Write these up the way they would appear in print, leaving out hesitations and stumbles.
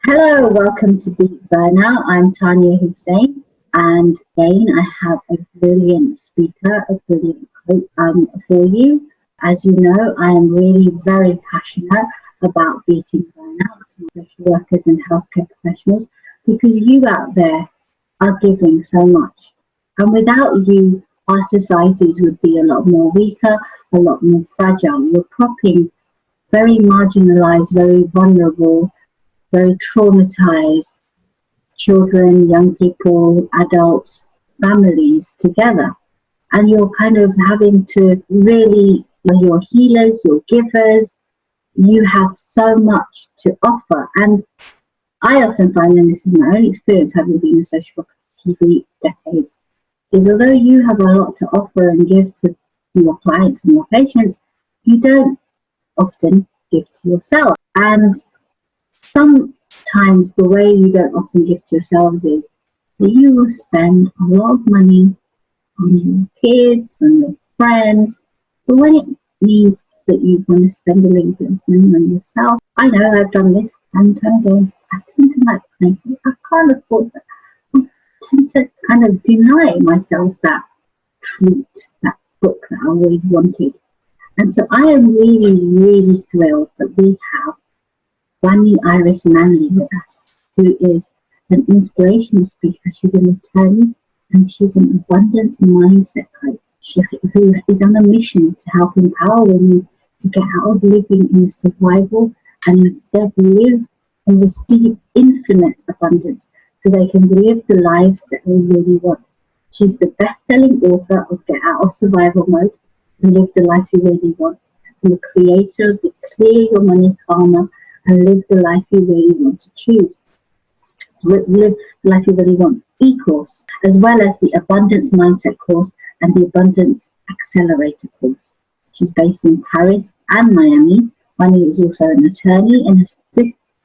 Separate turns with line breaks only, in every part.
Hello, welcome to Beat Burnout. I'm Taniya Hussain, and again, I have a brilliant speaker, a brilliant coach for you. As you know, I am really very passionate about beating burnout, social workers and healthcare professionals, because you out there are giving so much. And without you, our societies would be a lot more weaker, a lot more fragile. You're propping very marginalized, very vulnerable, very traumatized children, young people, adults, families together. And you're kind of having to really, you're healers, you're givers, you have so much to offer. And I often find, and this is my own experience having been a social worker for 3 decades, is although you have a lot to offer and give to your clients and your patients, you don't often give to yourself. And sometimes the way you don't often give to yourselves is that you will spend a lot of money on your kids, on your friends, but when it means that you want to spend a little bit of money on yourself, I know I've done this and again, I tend to like myself, I can't afford that. I tend to kind of deny myself that treat, that book that I always wanted. And so I am really, really thrilled that we have Wani Manly with us, who is an inspirational speaker. She's an attorney and she's an abundance mindset coach. Who is on a mission to help empower women to get out of living in survival and instead live and receive infinite abundance so they can live the lives that they really want. She's the best-selling author of Get Out of Survival Mode and Live the Life You Really Want, and the creator of the Clear Your Money Karma and Live the Life You Really Want to choose. Live the Life You Really Want e-course, as well as the Abundance Mindset course and the Abundance Accelerator course. She's based in Paris and Miami. Wani is also an attorney and has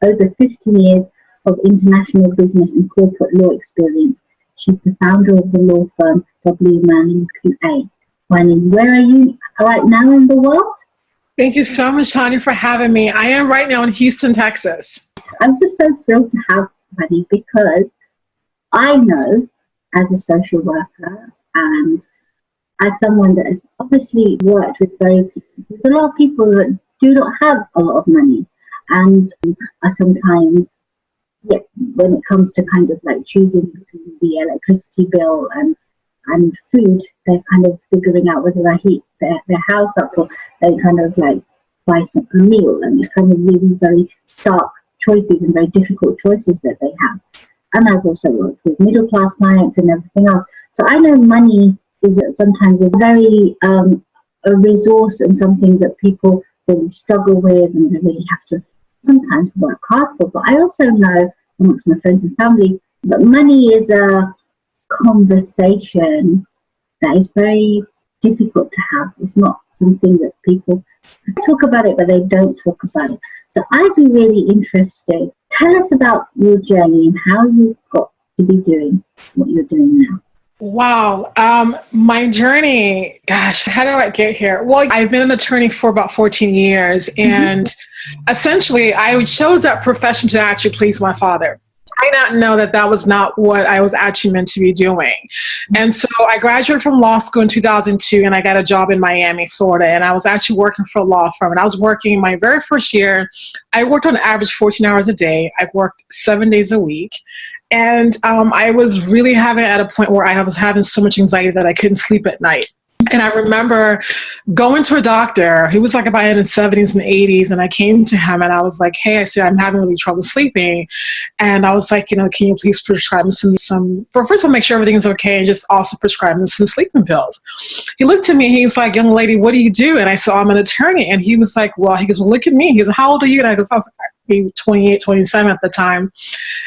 over 15 years of international business and corporate law experience. She's the founder of the law firm Wani Manly QA. Wani, where are you right now in the world?
Thank you so much, Tanya, for having me. I am right now in Houston, Texas.
I'm just so thrilled to have Wani because I know as a social worker and as someone that has obviously worked with there's a lot of people that do not have a lot of money and are sometimes, when it comes to kind of like choosing between the electricity bill and food, they're kind of figuring out whether they heat their house up or they kind of like buy a meal, and it's kind of really very stark choices and very difficult choices that they have. And I've also worked with middle class clients and everything else. So I know money is sometimes a very a resource and something that people really struggle with and they really have to sometimes work hard for. But I also know amongst my friends and family that money is a conversation that is very difficult to have. It's not something that people talk about it, but they don't talk about it. So I'd be really interested. Tell us about your journey and how you got to be doing what you're doing now.
Wow. My journey, gosh, how did I get here? Well, I've been an attorney for about 14 years, and essentially I chose that profession to actually please my father. I did not know that that was not what I was actually meant to be doing. And so I graduated from law school in 2002 and I got a job in Miami, Florida. And I was actually working for a law firm. And I was working my very first year. I worked on average 14 hours a day. I worked 7 days a week. And I was really having at a point where I was having so much anxiety that I couldn't sleep at night. And I remember going to a doctor. He was like about in his 70s and 80s. And I came to him and I was like, hey, I said, I'm having really trouble sleeping. And I was like, can you please prescribe me some first of all, make sure everything's okay. And just also prescribe me some sleeping pills. He looked at me. He's like, young lady, what do you do? And I said, I'm an attorney. And he was like, well, look at me. He goes, how old are you? And I was maybe 28, 27 at the time.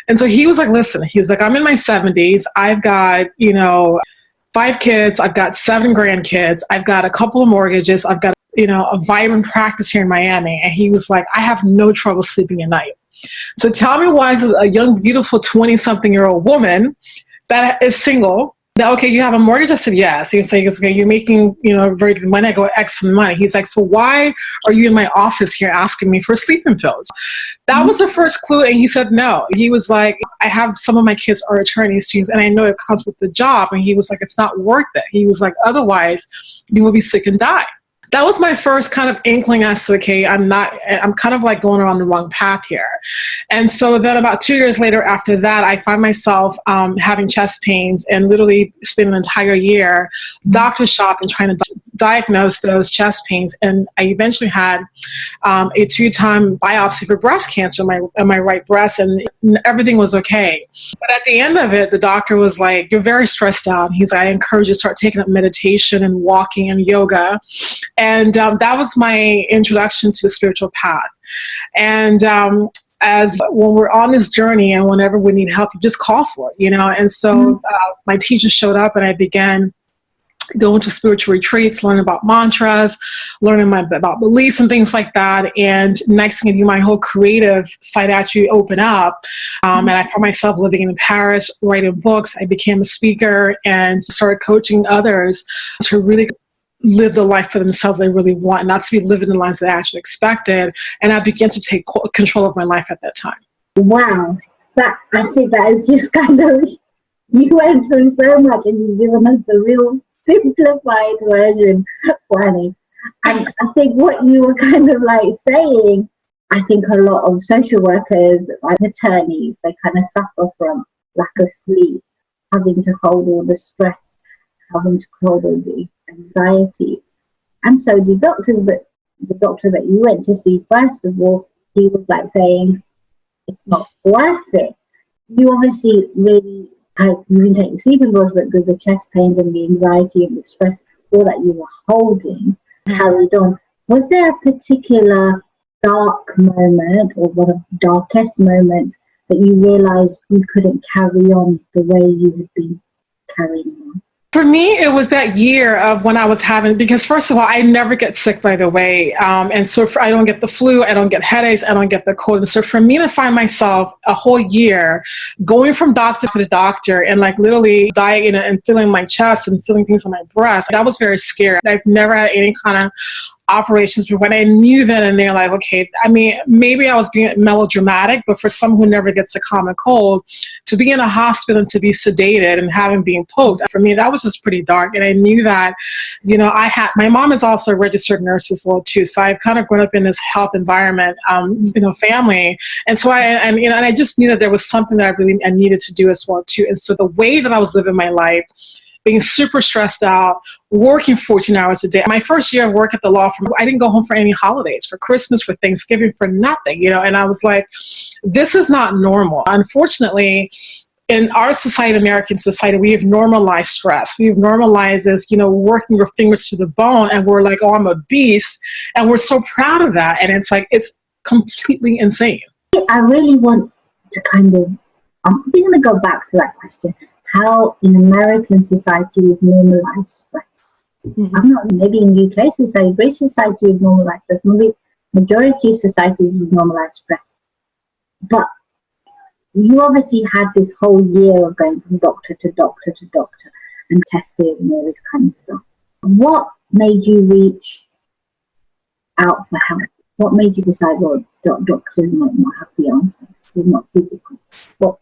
And so he was like, listen, he was like, I'm in my 70s. I've got, 5 kids, I've got 7 grandkids, I've got a couple of mortgages, I've got, a vibrant practice here in Miami. And he was like, I have no trouble sleeping at night. So tell me why is a young, beautiful 20-something-year-old woman that is single, Okay, you have a mortgage? I said, yes. He said, okay, you're making, very good money. I go, X money. He's like, so why are you in my office here asking me for sleeping pills? That was the first clue. And he said, no. He was like, I have some of my kids are attorneys, and I know it comes with the job. And he was like, it's not worth it. He was like, otherwise you will be sick and die. That was my first kind of inkling as to, okay, I'm kind of like going around the wrong path here. And so then about 2 years later after that, I find myself having chest pains and literally spent an entire year doctor shopping trying to diagnose those chest pains. And I eventually had a 2-time biopsy for breast cancer in my right breast, and everything was okay. But at the end of it, the doctor was like, you're very stressed out. He's like, I encourage you to start taking up meditation and walking and yoga. And that was my introduction to the spiritual path. And as when we're on this journey and whenever we need help, you just call for it, And so my teacher showed up and I began going to spiritual retreats, learning about mantras, learning about beliefs and things like that. And next thing I knew, my whole creative side actually opened up. And I found myself living in Paris, writing books. I became a speaker and started coaching others to really live the life for themselves they really want, not to be living the lives they actually expected. And I began to take control of my life at that time.
Wow. I think that is just kind of, you went through so much and you've given us the real simplified version, Wani. And I think what you were kind of like saying, I think a lot of social workers, like attorneys, they kind of suffer from lack of sleep, having to hold all the stress, having to hold all the anxiety. And so the doctor that you went to see, first of all, he was like saying, it's not worth it. You obviously really, you didn't take the sleeping pills, but the chest pains and the anxiety and the stress, all that you were holding carried on. Was there a particular dark moment or one of the darkest moments that you realized you couldn't carry on the way you had been carrying on?
For me, it was that year of when I was having, because first of all, I never get sick, by the way. And so I don't get the flu, I don't get headaches, I don't get the cold. And so for me to find myself a whole year going from doctor to doctor and like literally dying and feeling my chest and feeling things on my breast, that was very scary. I've never had any kind of operations, but when I knew then and there, like, okay, I mean, maybe I was being melodramatic, but for someone who never gets a common cold, to be in a hospital and to be sedated and having been poked, for me, that was just pretty dark. And I knew that, my mom is also a registered nurse as well too. So I've kind of grown up in this health environment, family. And so I just knew that there was something that I needed to do as well too. And so the way that I was living my life, being super stressed out, working 14 hours a day. My first year of work at the law firm, I didn't go home for any holidays, for Christmas, for Thanksgiving, for nothing, and I was like, this is not normal. Unfortunately, in our society, American society, we have normalized stress. We've normalized this, working your fingers to the bone, and we're like, oh, I'm a beast. And we're so proud of that. And it's like, it's completely insane.
I really want to I'm probably going to go back to that question. How in American society we've normalized stress. Mm-hmm. I'm not, maybe in UK society, British society we've normalized stress. Maybe majority of society we've normalized stress. But you obviously had this whole year of going from doctor to doctor to doctor and tested and all this kind of stuff. What made you reach out for help? What made you decide, well, doctors might not have the answers. This is not physical. What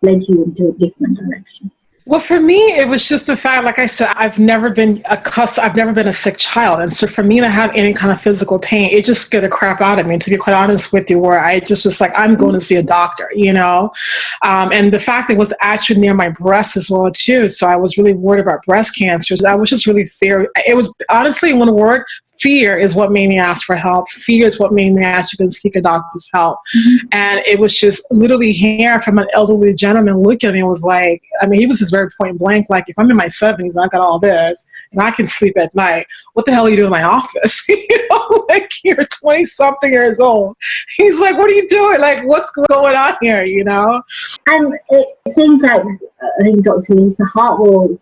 led you into a different direction?
Well, for me, it was just the fact, like I said, I've never been a sick child. And so for me to have any kind of physical pain, it just scared the crap out of me, to be quite honest with you, where I just was like, I'm going to see a doctor, And the fact that it was actually near my breast as well, too. So I was really worried about breast cancer. I was just really fear. It was honestly, one word, fear is what made me ask for help. Fear is what made me actually seek a doctor's help. Mm-hmm. And it was just literally hearing from an elderly gentleman looking at me and was like, he was just very point blank, like, if I'm in my 70s and I've got all this and I can sleep at night, what the hell are you doing in my office? Like, you're 20 something years old. He's like, what are you doing? Like, what's going on here,
And it seems like, I think Dr. Lisa Hartwell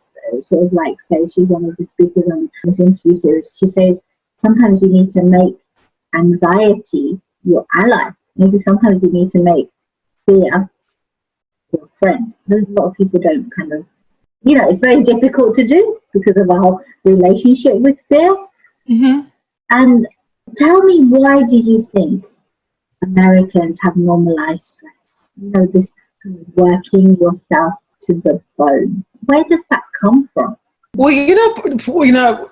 sort of like says, she's one of the speakers on this interview series, she says, sometimes you need to make anxiety your ally. Maybe sometimes you need to make fear your friend. A lot of people don't kind of it's very difficult to do because of our relationship with fear.
Mm-hmm.
And tell me, why do you think Americans have normalized stress? This kind of working yourself to the bone. Where does that come from?
Well,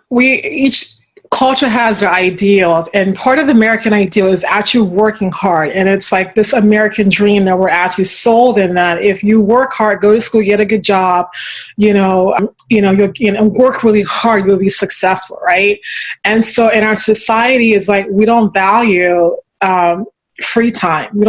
we each culture has their ideals, and part of the American ideal is actually working hard. And it's like this American dream that we're actually sold in, that if you work hard, go to school, get a good job, you'll work really hard, you'll be successful, right? And so in our society, it's like we don't value free time. We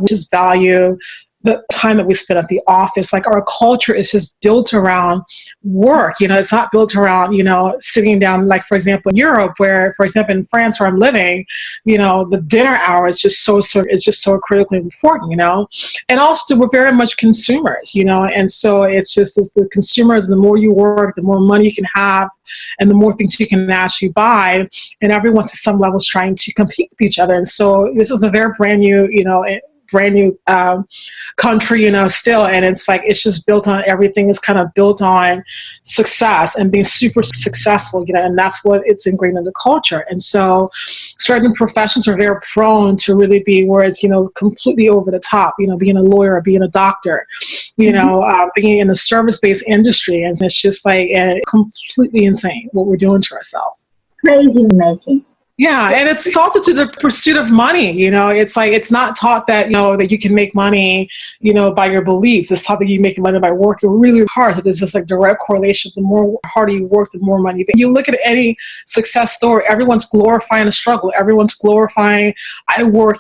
just value the time that we spend at the office. Like, our culture is just built around work. It's not built around, sitting down, like, for example, in Europe, where, for example, in France where I'm living, the dinner hour is just it's just so critically important, and also we're very much consumers, and so it's just the consumers, the more you work, the more money you can have, and the more things you can actually buy, and everyone's at some levels trying to compete with each other. And so this is a very brand new country, still, and it's like it's just built on, everything is kind of built on success and being super successful, and that's what it's ingrained in the culture. And so certain professions are very prone to really be where it's completely over the top, being a lawyer, being a doctor, being in a service-based industry, and it's just like completely insane what we're doing to ourselves.
Crazy making.
Yeah, and it's also to the pursuit of money. It's like it's not taught that that you can make money, by your beliefs. It's taught that you make money by working really hard. So there's this like direct correlation. The more harder you work, the more money. But you look at any success story, everyone's glorifying the struggle. Everyone's glorifying, I work,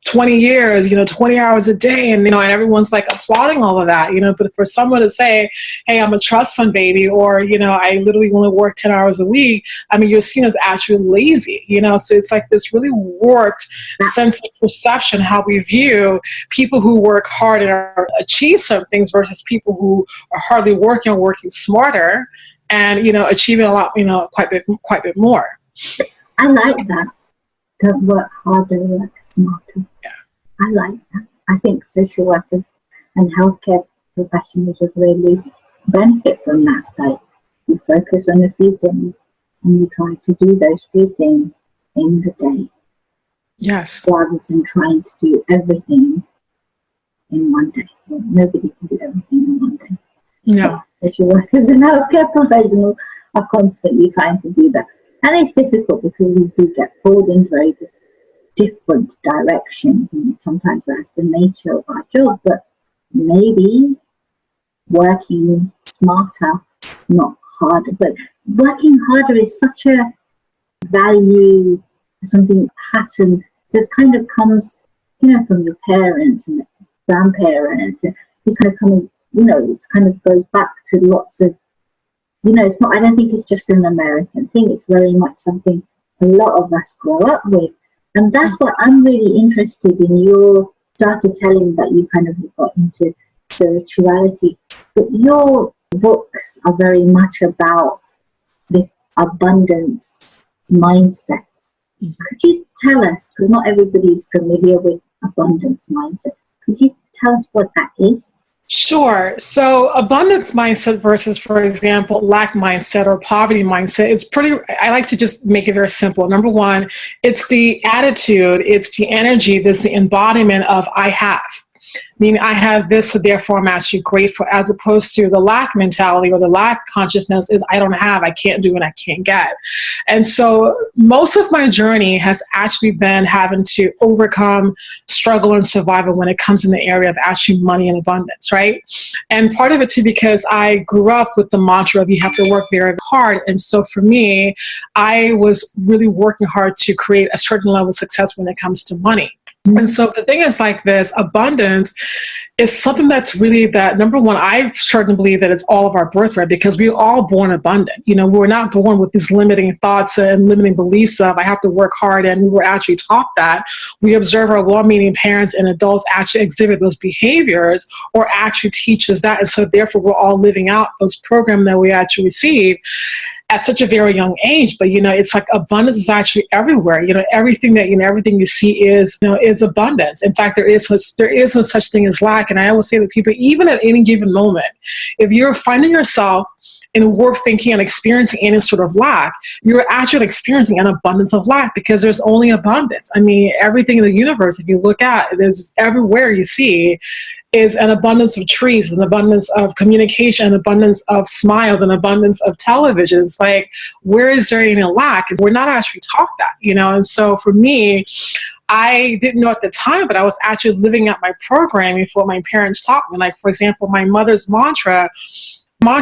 20 years, 20 hours a day, and everyone's like applauding all of that, but for someone to say, hey, I'm a trust fund baby, or, I literally only work 10 hours a week, I mean, you're seen as actually lazy, so it's like this really warped sense of perception, how we view people who work hard and achieve some things versus people who are hardly working or working smarter and, achieving a lot, quite a bit more.
I like that. Don't work harder, work smarter.
Yeah.
I like that. I think social workers and healthcare professionals would really benefit from that. Like, you focus on a few things and you try to do those few things in the day.
Yes.
Rather than trying to do everything in one day. So nobody can do everything in one day.
No.
Social workers and healthcare professionals are constantly trying to do that. And it's difficult because we do get pulled in very different directions, and sometimes that's the nature of our job. But maybe working smarter, not harder. But working harder is such a value, something pattern that kind of comes, from your parents and grandparents. It's kind of coming, it kind of goes back to lots of, it's not, I don't think it's just an American thing. It's very much something a lot of us grow up with. And that's what I'm really interested in. You started telling that you kind of got into spirituality, but your books are very much about this abundance mindset. Could you tell us, because not everybody is familiar with abundance mindset, could you tell us what that is?
Sure. So abundance mindset versus, for example, lack mindset or poverty mindset, I like to just make it very simple. Number one, it's the attitude, it's the energy, it's the embodiment of I have. Meaning I have this, so therefore I'm actually grateful, as opposed to the lack mentality or the lack consciousness is I don't have, I can't do, and I can't get. And so most of my journey has actually been having to overcome struggle and survival when it comes in the area of actually money and abundance, right? And part of it too, because I grew up with the mantra of you have to work very hard. And so for me, I was really working hard to create a certain level of success when it comes to money. And so the thing is like this, abundance is something that's really that, number one, I certainly believe that it's all of our birthright, because we're all born abundant. We're not born with these limiting thoughts and limiting beliefs of I have to work hard, and we were actually taught that. We observe our well-meaning parents and adults actually exhibit those behaviors or actually teach us that. And so therefore we're all living out those programs that we actually receive. at such a very young age. But, it's like abundance is actually everywhere. Everything that, everything you see is abundance. In fact, there is no such thing as lack. And I always say to people, even at any given moment, if you're finding yourself in work thinking and experiencing any sort of lack, you're actually experiencing an abundance of lack, because there's only abundance. I mean, everything in the universe, if you look at, there's everywhere you see is an abundance of trees, an abundance of communication, an abundance of smiles, an abundance of television. It's like, where is there any lack? And we're not actually taught that, And so for me, I didn't know at the time, but I was actually living out my programming for what my parents taught me. Like, for example, my mother's mantra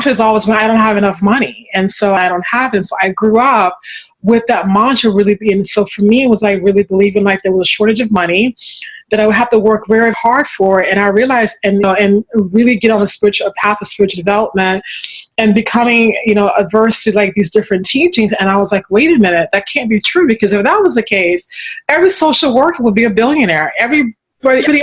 is always, when I don't have enough money. And so I don't have it. And so I grew up with that mantra really being, so for me, it was like really believing like there was a shortage of money that I would have to work very hard for. And I realized, and really get on a path of spiritual development and becoming, averse to like these different teachings. And I was like, wait a minute, that can't be true, because if that was the case, every social worker would be a billionaire. Everybody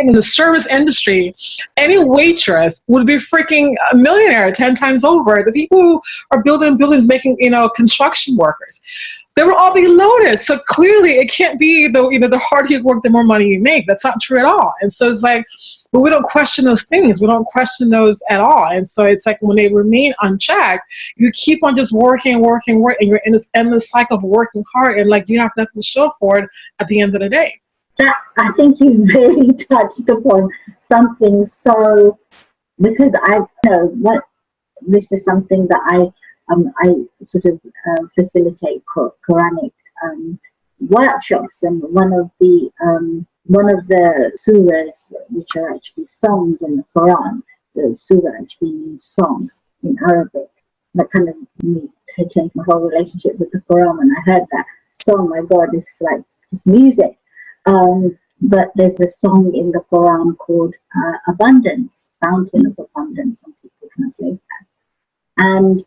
in the service industry, any waitress would be freaking a millionaire 10 times over. The people who are building buildings, making, construction workers, they will all be loaded. So clearly it can't be the harder you work, the more money you make. That's not true at all. And so it's like, but we don't question those things. We don't question those at all. And so it's like, when they remain unchecked, you keep on just working, and you're in this endless cycle of working hard, and like you have nothing to show for it at the end of the day.
That, I think you really touched upon something. So, because I know what this is something that I sort of facilitate Quranic workshops, and one of the surahs, which are actually songs in the Quran, the surah actually means song in Arabic. That kind of changed my whole relationship with the Quran when I heard that song. My God, this is like just music. But there's a song in the Quran called Abundance, Fountain of Abundance, some people translate that. And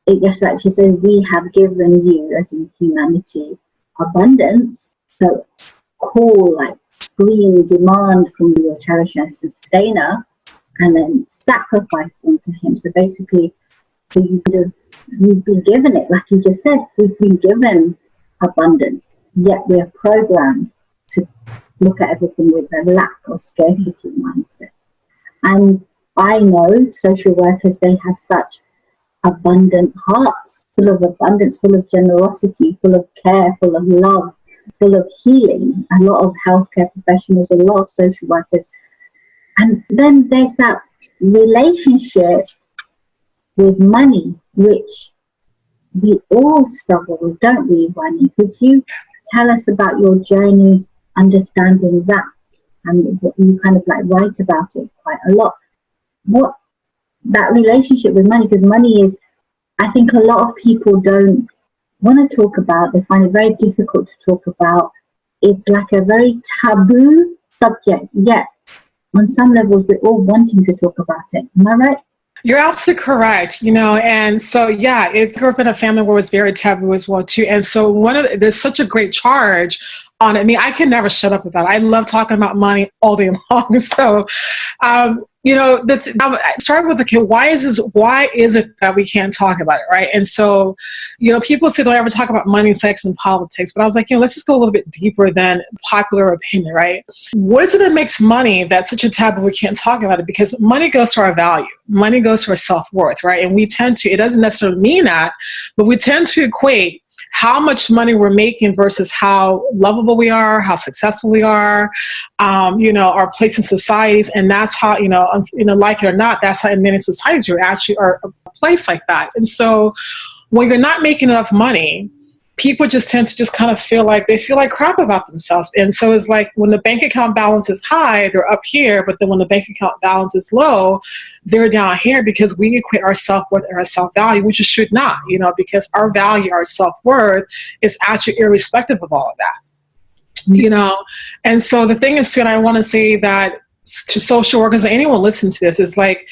it just actually says, we have given you, as in humanity, abundance. So call, like scream, demand from your cherisher and sustainer, and then sacrifice unto him. So basically, you've been given it, like you just said, we've been given abundance, yet we're programmed to look at everything with a lack or scarcity mindset. And I know social workers, they have such abundant hearts, full of abundance, full of generosity, full of care, full of love, full of healing. A lot of healthcare professionals, a lot of social workers. And then there's that relationship with money, which we all struggle with, don't we, Wani? Could you tell us about your journey understanding that? And you kind of like write about it quite a lot. What that relationship with money, because money is, I think a lot of people don't want to talk about, they find it very difficult to talk about. It's like a very taboo subject, yet on some levels we're all wanting to talk about it. Am I right?
You're absolutely correct, and so, yeah, it grew up in a family where it was very taboo as well, too. And so there's such a great charge on it. I mean, I can never shut up about it. I love talking about money all day long. So, I started with, okay, why is it that we can't talk about it, right? And so, people say they'll ever talk about money, sex, and politics, but I was like, let's just go a little bit deeper than popular opinion, right? What is it that makes money that's such a taboo we can't talk about it? Because money goes to our value. Money goes to our self-worth, right? And it doesn't necessarily mean that, but we tend to equate how much money we're making versus how lovable we are, how successful we are, our place in societies. And that's how, like it or not, that's how in many societies you actually are a place like that. And so when you're not making enough money, people just tend to just kind of feel like crap about themselves. And so it's like when the bank account balance is high, they're up here, but then when the bank account balance is low, they're down here, because we equate our self-worth and our self-value, which it should not, because our value, our self-worth is actually irrespective of all of that, And so the thing is, too, and I want to say that to social workers and anyone listening to this, is like,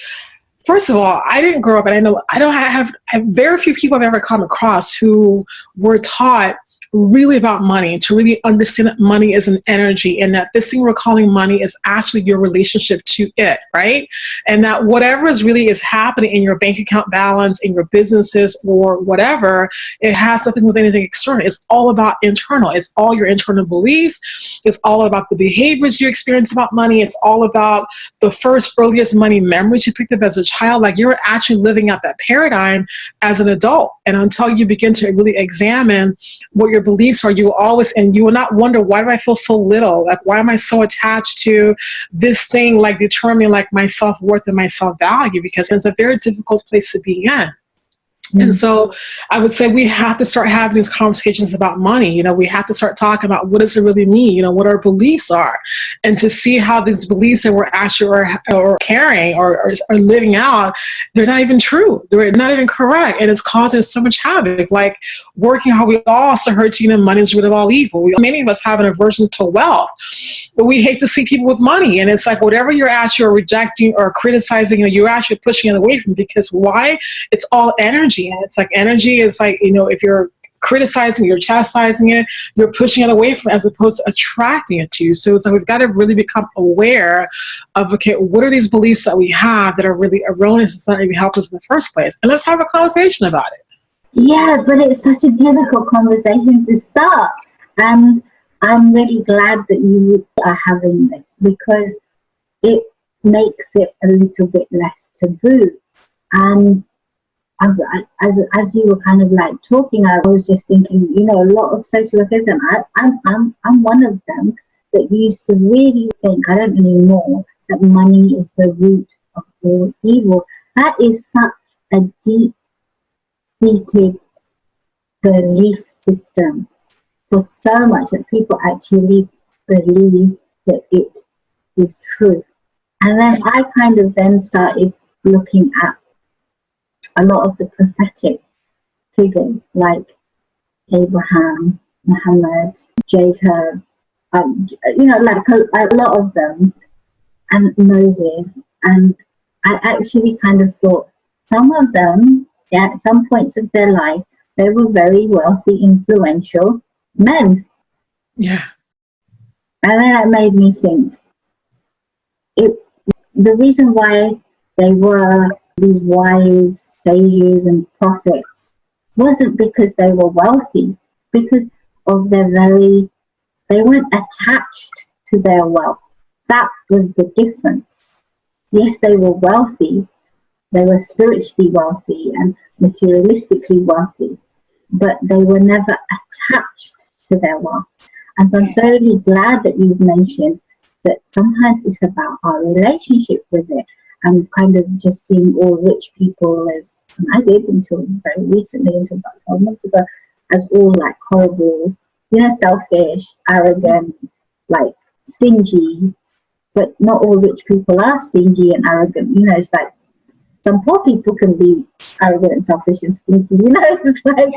first of all, I didn't grow up, and I have very few people I've ever come across who were taught really about money, to really understand that money is an energy, and that this thing we're calling money is actually your relationship to it, right? And that whatever is happening in your bank account balance, in your businesses, or whatever, it has nothing with anything external. It's all about internal. It's all your internal beliefs. It's all about the behaviors you experience about money. It's all about the first earliest money memories you picked up as a child. Like, you're actually living out that paradigm as an adult. And until you begin to really examine what your beliefs are, you will not wonder, why do I feel so little? Like, why am I so attached to this thing, like determining like my self-worth and my self-value? Because it's a very difficult place to be in. And so I would say we have to start having these conversations about money. You know, we have to start talking about, what does it really mean? You know, what our beliefs are, and to see how these beliefs that we're actually or carrying or living out, they're not even true. They're not even correct. And it's causing so much havoc. Like, working hard, we all also heard, you know, money is root of all evil. Many of us have an aversion to wealth, but we hate to see people with money. And it's like, whatever you're actually rejecting or criticizing, you know, you're actually pushing it away from, because why? It's all energy. And it's like, energy is like, you know, if you're criticizing, you're chastising it, you're pushing it away from it, as opposed to attracting it to you. So it's like, we've got to really become aware of, okay, what are these beliefs that we have that are really erroneous? It's not even help us in the first place. And let's have a conversation about it.
Yeah, but it's such a difficult conversation to start. And I'm really glad that you are having this, because it makes it a little bit less taboo. And as you were kind of like talking, I was just thinking, you know, a lot of social workers, and I'm one of them, that used to really think, I don't anymore, that money is the root of all evil. That is such a deep-seated belief system for so much, that people actually believe that it is true. And then I kind of then started looking at a lot of the prophetic figures, like Abraham, Muhammad, Jacob, you know, like a lot of them, and Moses. And I actually kind of thought, some of them, yeah, at some points of their life, they were very wealthy, influential men.
Yeah.
And then it made me think, the reason why they were these wise sages and prophets wasn't because they were wealthy, because of they weren't attached to their wealth. That was the difference. Yes, they were wealthy, they were spiritually wealthy and materialistically wealthy, but they were never attached to their wealth. And so I'm so really glad that you've mentioned that sometimes it's about our relationship with it, and kind of just seeing all rich people as, and I did until very recently, until about 12 months ago, as all like horrible, you know, selfish, arrogant, like stingy. But not all rich people are stingy and arrogant. You know, it's like some poor people can be arrogant and selfish and stingy. You know, it's like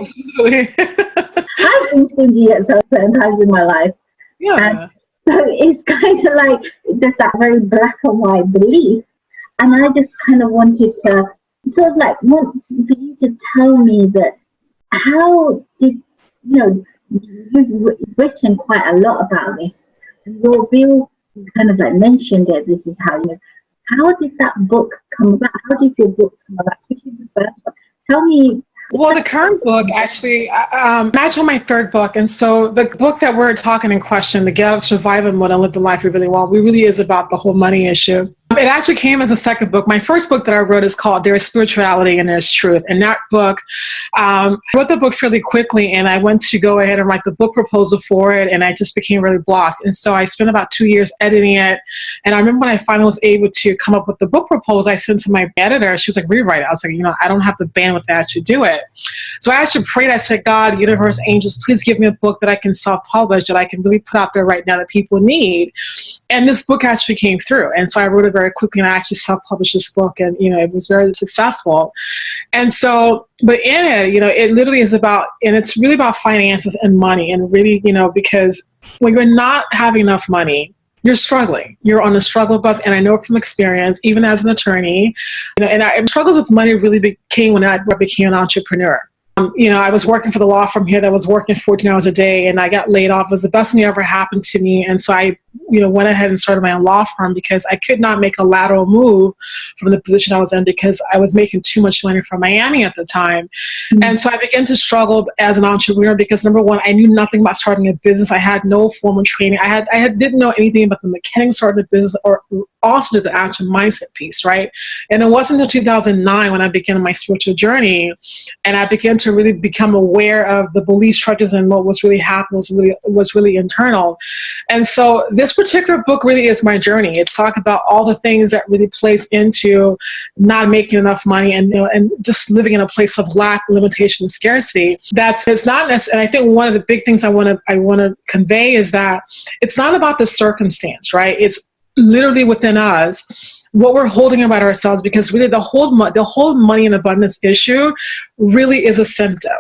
I've been stingy at certain times in my life.
Yeah.
And so it's kind of like there's that very black and white belief. And I just kind of wanted to sort of like want for you to tell me that, how did, you know, you've written quite a lot about this. Your real kind of like mentioned it, this is how you, how did that book come about? How did your books come about? Especially the first one. Tell me.
Well, the current book, actually, actually my third book. And so the book that we're talking in question, the Get Out of Survival Mode and Live the Life We Really Want, really is about the whole money issue. It actually came as a second book. My first book that I wrote is called There is Spirituality and There's Truth. And that book, I wrote the book fairly quickly, and I went to go ahead and write the book proposal for it, and I just became really blocked. And so I spent about 2 years editing it. And I remember when I finally was able to come up with the book proposal, I sent to my editor. She was like, rewrite it. I was like, you know, I don't have the bandwidth to actually do it. So I actually prayed. I said, God, universe, angels, please give me a book that I can self-publish, that I can really put out there right now that people need. And this book actually came through. And so I wrote it very quickly, and I actually self-published this book, and, you know, it was very successful. And so, but in it, you know, it literally is about, and it's really about finances and money, and really, you know, because when you're not having enough money, you're struggling. You're on the struggle bus. And I know from experience, even as an attorney, you know, and I struggled with money really became when I became an entrepreneur. I was working for the law firm here that was working 14 hours a day, and I got laid off. It was the best thing that ever happened to me. And so I, went ahead and started my own law firm because I could not make a lateral move from the position I was in because I was making too much money from Miami at the time. Mm-hmm. And so I began to struggle as an entrepreneur because, number one, I knew nothing about starting a business. I had no formal training. I didn't know anything about the mechanics starting a business or also the actual mindset piece, right? And it wasn't until 2009 when I began my spiritual journey, and I began to really become aware of the belief structures and what was really happening was really internal. And so this particular book really is my journey. It's talking about all the things that really plays into not making enough money and and just living in a place of lack, limitation, and scarcity. It's not necessarily. And I think one of the big things I want to convey is that it's not about the circumstance, right? It's literally within us what we're holding about ourselves, because really the whole money and abundance issue really is a symptom,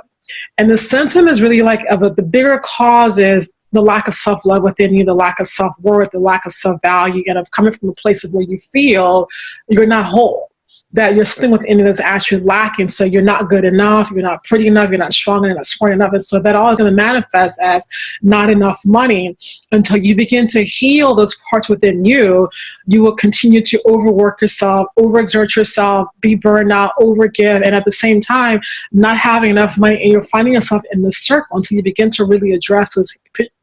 and the symptom is really like the bigger cause is the lack of self-love within you, the lack of self-worth, the lack of self-value, and of coming from a place of where you feel you're not whole, that you're something within it that's actually lacking. So you're not good enough, you're not pretty enough, you're not strong enough, you're not smart enough. And so that all is going to manifest as not enough money. Until you begin to heal those parts within you, you will continue to overwork yourself, overexert yourself, be burned out, overgive, and at the same time, not having enough money, and you're finding yourself in this circle until you begin to really address those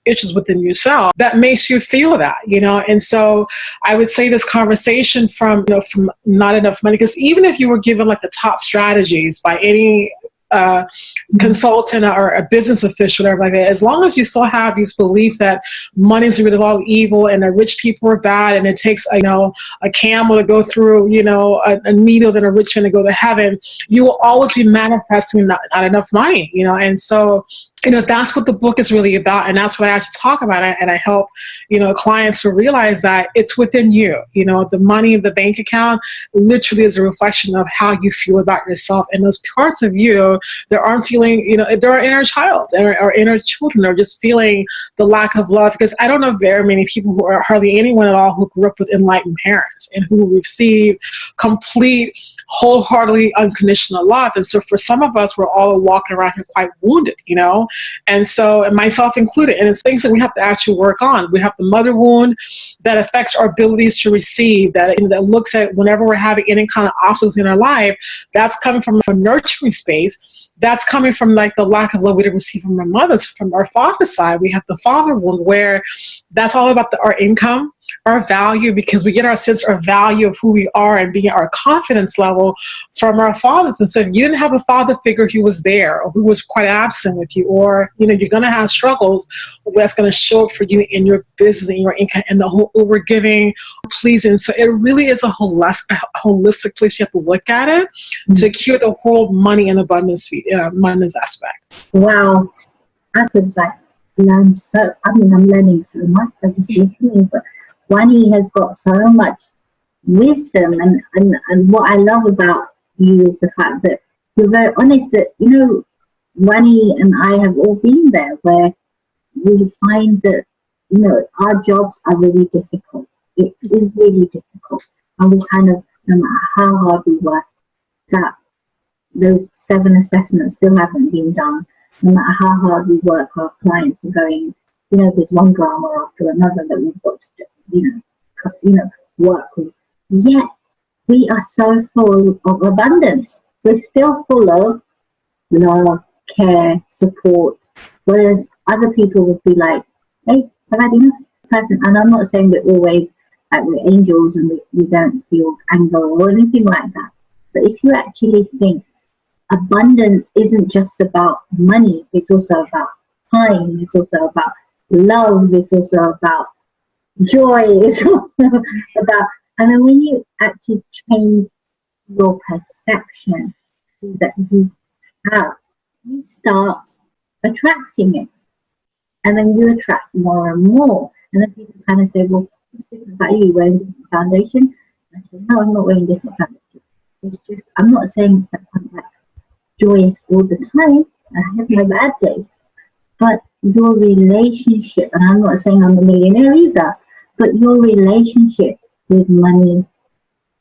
issues within yourself that makes you feel that, And so I would say this conversation from not enough money, because even if you were given like the top strategies by any consultant or a business official, or whatever like that, as long as you still have these beliefs that money is the root of all evil and the rich people are bad and it takes a camel to go through a needle than a rich man to go to heaven, you will always be manifesting not enough money, and so that's what the book is really about, and that's what I actually talk about, and I help clients to realize that it's within you. The money in the bank account literally is a reflection of how you feel about yourself, and those parts of you that aren't feeling, there are inner child or inner children are just feeling the lack of love, because I don't know very many people who are hardly anyone at all who grew up with enlightened parents and who received complete, wholeheartedly unconditional love. And so for some of us, we're all walking around here quite wounded, and so, and myself included, and it's things that we have to actually work on. We have the mother wound that affects our abilities to receive, that looks at whenever we're having any kind of obstacles in our life, that's coming from a nurturing space. That's coming from like the lack of love we didn't receive from our mothers. From our father's side, we have the father wound, where that's all about our income, our value, because we get our sense of value of who we are and being our confidence level from our fathers. And so if you didn't have a father figure who was there or who was quite absent with you, or you're going to have struggles that's going to show up for you in your business and your income and the whole overgiving, pleasing. So it really is a holistic place you have to look at it to cure the whole money and abundance aspect.
Wow, I could learn so. I'm learning so much as it's listening, but Wani has got so much wisdom, and what I love about you is the fact that you're very honest. That Wani and I have all been there, where we find that our jobs are really difficult. It is really difficult, and we kind of, no matter how hard we work, that those 7 assessments still haven't been done. No matter how hard we work, our clients are going, there's one drama after another that we've got to, work with. Yet we are so full of abundance. We're still full of love, care, support. Whereas other people would be like, hey, I've had enough person. And I'm not saying we're always like we're angels and we don't feel anger or anything like that. But if you actually think, abundance isn't just about money, it's also about time, it's also about love, it's also about joy, it's also about, and then when you actually change your perception that you have, you start attracting it, and then you attract more and more, and then people kind of say, well, what's different about you? You're wearing a different foundation? And I say, no, I'm not wearing a different foundation. It's just, I'm not saying that I'm like joyous all the time. I have my bad days. But your relationship, and I'm not saying I'm a millionaire either, but your relationship with money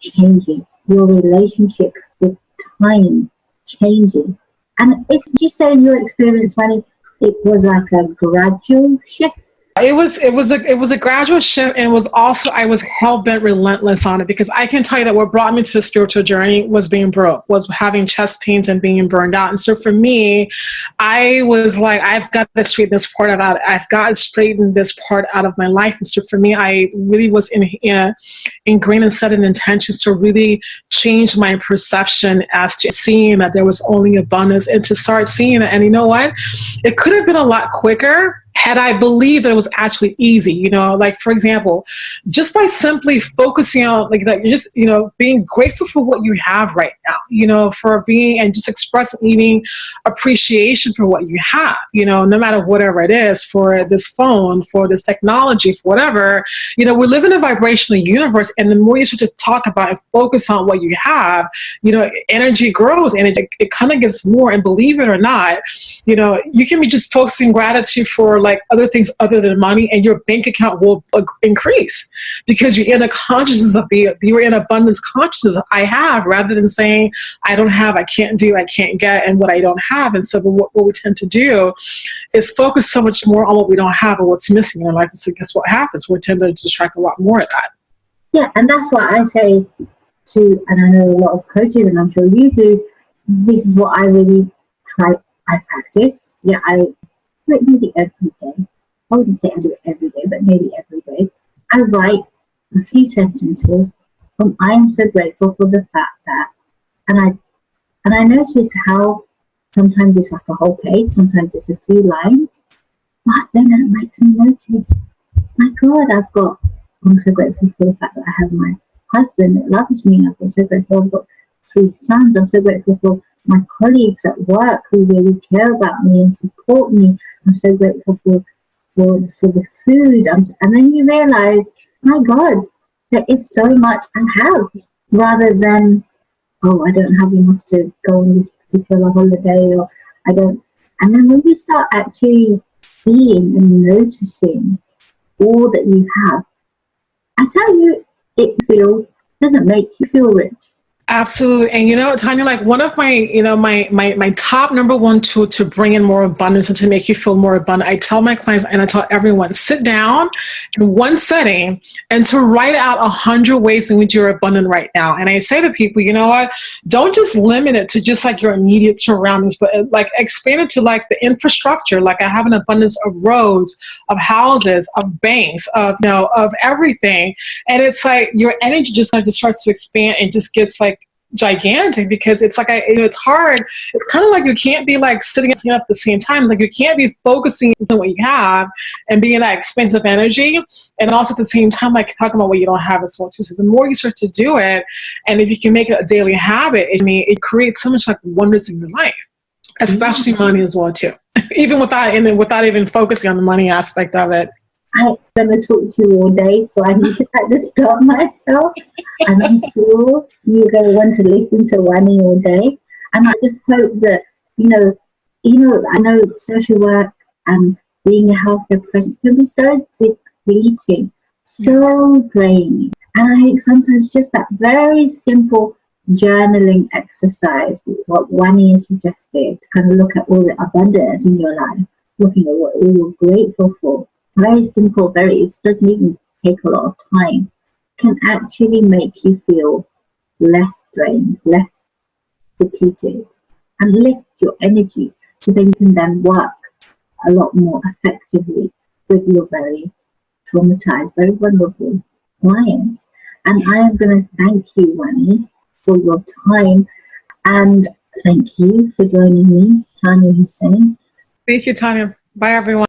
changes. Your relationship with time changes. And would you say in your experience, Wani, it was like a gradual shift?
It was a gradual shift, and it was also, I was hell bent relentless on it, because I can tell you that what brought me to the spiritual journey was being broke, was having chest pains and being burned out. And so for me, I was like, I've got to straighten this part out. I've got to straighten this part out of my life. And so for me, I really was ingrained and set an intentions to really change my perception as to seeing that there was only abundance, and to start seeing it. And you know what? It could have been a lot quicker had I believed that it was actually easy. Like, for example, just by simply focusing on like that, just, being grateful for what you have right now, for being, and just expressing even appreciation for what you have, no matter whatever it is, for this phone, for this technology, for whatever, we live in a vibrational universe. And the more you start to talk about and focus on what you have, energy grows, and it kind of gives more. And believe it or not, you can be just focusing gratitude for like other things other than money, and your bank account will increase, because you're in a consciousness of you're in abundance consciousness of I have, rather than saying I don't have, I can't do, I can't get, and what I don't have. And so what we tend to do is focus so much more on what we don't have and what's missing in our life. And so guess what happens? We tend to distract a lot more of that.
Yeah, and that's what I say to, and I know a lot of coaches, and I'm sure you do, this is what I really I practice. Yeah, I do it maybe every day. I wouldn't say I do it every day, but maybe every day. I write a few sentences from I am so grateful for the fact that, and I notice how sometimes it's like a whole page, sometimes it's a few lines, but then I make me notice, my God, I'm so grateful for the fact that I have my husband that loves me. I'm so grateful I've got 3 sons. I'm so grateful for my colleagues at work who really care about me and support me. I'm so grateful for the food. And then you realize, my God, there is so much I have, rather than, oh, I don't have enough to go on this particular holiday, or I don't. And then when you start actually seeing and noticing all that you have, I tell you, doesn't make you feel rich.
Absolutely. And Tanya, like one of my, my top number one tool to bring in more abundance and to make you feel more abundant, I tell my clients and I tell everyone, sit down in one setting and to write out 100 ways in which you're abundant right now. And I say to people, you know what, don't just limit it to just like your immediate surroundings, but like expand it to like the infrastructure. Like I have an abundance of roads, of houses, of banks, of everything. And it's like your energy just kind of just starts to expand and just gets like gigantic, because it's like it's hard. It's kind of like you can't be like sitting up at the same time. It's like you can't be focusing on what you have and being that expensive energy, and also at the same time like talking about what you don't have as well too. So the more you start to do it, and if you can make it a daily habit, it creates so much like wonders in your life, especially money as well too. Even without even focusing on the money aspect of it.
I'm going to talk to you all day, so I need to kind of stop myself. And I'm sure you're going to want to listen to Wani all day. And I just hope that, I know social work and being a healthcare professional can be so depleting, so draining. And I think sometimes just that very simple journaling exercise, what Wani has suggested, to kind of look at all the abundance in your life, looking at what you're grateful for. Very simple, it doesn't even take a lot of time, can actually make you feel less drained, less depleted, and lift your energy, so then you can then work a lot more effectively with your very traumatized, very vulnerable clients. And I am going to thank you, Wani, for your time, and thank you for joining me, Taniya Hussain.
Thank you, Tanya. Bye, everyone.